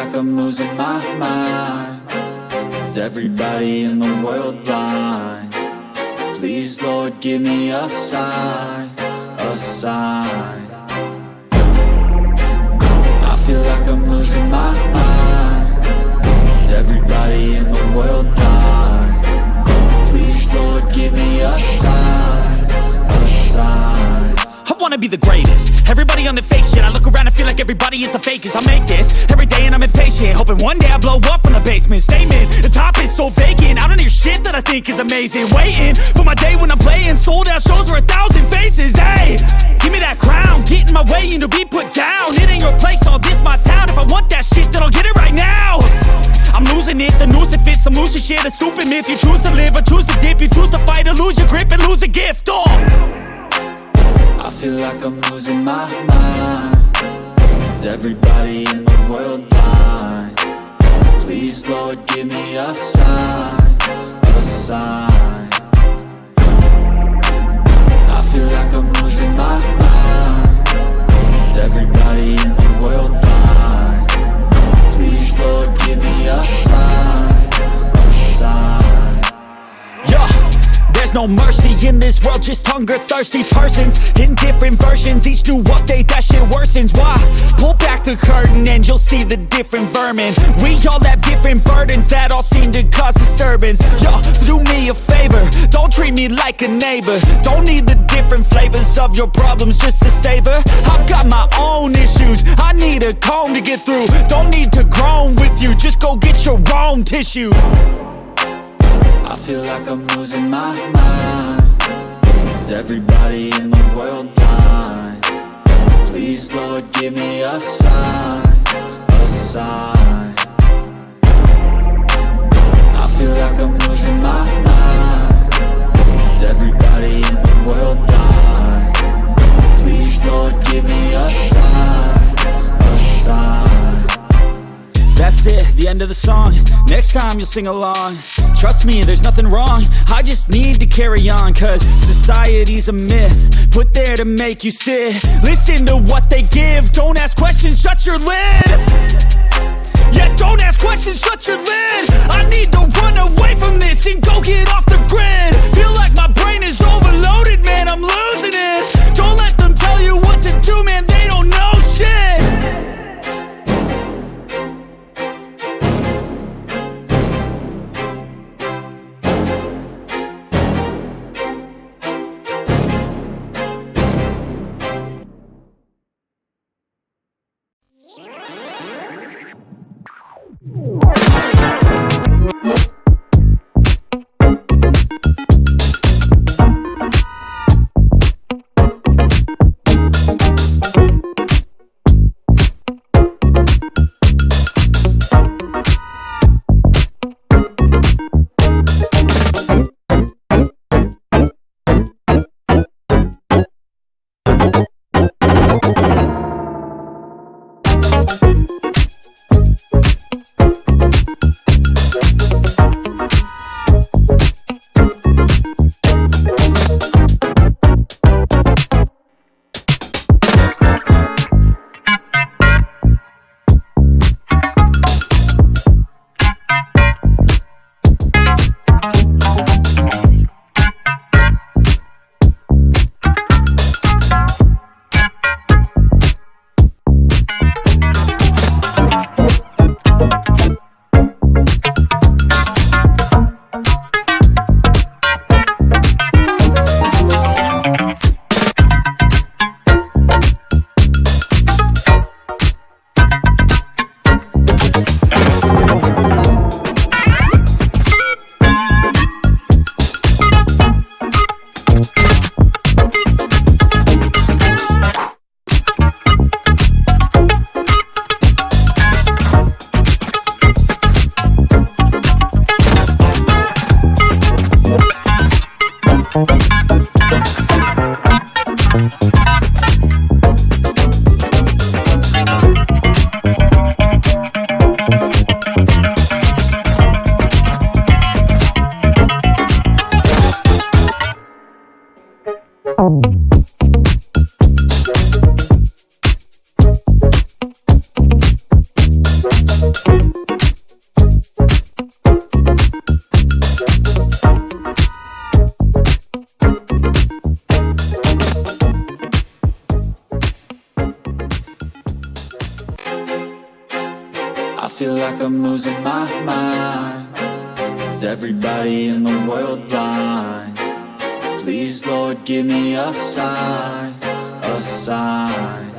like I'm losing my mind. Is everybody in the world blind? Please, Lord, give me a sign, a sign. I feel like I'm losing my mind. Is everybody in the world blind? Please, Lord, give me a sign, a sign. I wanna be the greatest. Everybody on the fake shit. I look around and feel like everybody is the fakest. I make this every day and I'm impatient, hoping one day I blow up from the basement. Statement, the top is so vacant. I don't hear shit that I think is amazing. Waiting for my day when I'm playing sold out shows for 1,000 faces. Hey, give me that crown, get in my way and to be put down. It ain't your place, all this my town. If I want that shit, then I'll get it right now. I'm losing it, the noose it fits. I'm losing shit, a stupid myth. You choose to live or choose to dip. You choose to fight or lose your grip and lose a gift. I feel like I'm losing my mind. Is everybody in the world blind? Please, Lord, give me a sign, a sign. I feel like I'm losing my mind. Is everybody in the world blind? Please, Lord, give me a sign, a sign. Yeah. There's no mercy in this world, just hunger-thirsty persons in different versions, each new update, that shit worsens. Why? Pull back the curtain and you'll see the different vermin. We all have different burdens that all seem to cause disturbance. Yo, so do me a favor, don't treat me like a neighbor. Don't need the different flavors of your problems just to savor. I've got my own issues, I need a comb to get through. Don't need to groan with you, just go get your own tissue. I feel like I'm losing my mind. Is everybody in the world blind? Please, Lord, give me a sign, a sign. I feel like I'm losing my mind. Is everybody in the world blind? Please, Lord, give me a sign, a sign. That's it, the end of the song. Next time you'll sing along. Trust me, there's nothing wrong. I just need to carry on, cause society's a myth put there to make you sit. Listen to what they give. Don't ask questions, shut your lid. Yeah, don't ask questions, shut your lid. I need to run away from this and go get off the grid. Feel like my brain is overloaded, man, I'm losing it. Don't let them tell you what to do, man, they don't know shit. losing my mind? Is everybody in the world blind? Please, Lord, give me a sign, a sign.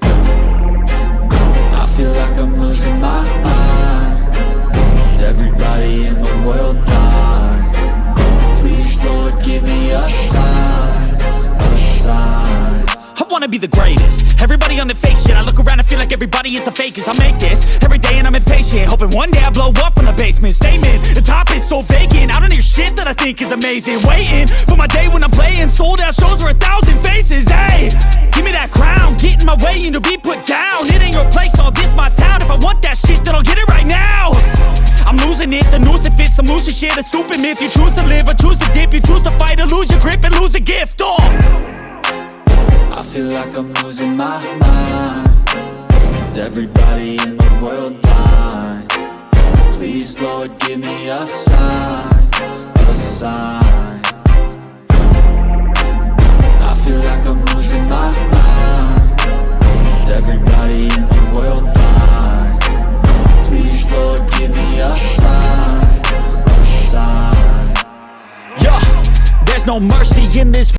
I feel like I'm losing my mind. Is everybody in the world blind? Please, Lord, give me a sign, a sign. I wanna be the greatest. Everybody on the fake shit. I look around and feel like everybody is the fakest. I make this every day and I'm impatient, hoping one day I blow up from the basement. Statement, the top is so vacant. I don't hear shit that I think is amazing. Waiting for my day when I'm playing sold out shows for 1,000 faces. Hey, give me that crown, get in my way and to be put down. It ain't your place, all this my town. If I want that shit, then I'll get it right now. I'm losing it, the noose it fits. I'm losing shit, a stupid myth. You choose to live or choose to dip. You choose to fight or lose your grip and lose a gift. I feel like I'm losing my mind. Is everybody in the world blind? Please, Lord, give me a sign, a sign. I feel like I'm losing my mind. Is everybody in the world blind? Please, Lord, give me a sign, a sign. Yeah, there's no mercy in this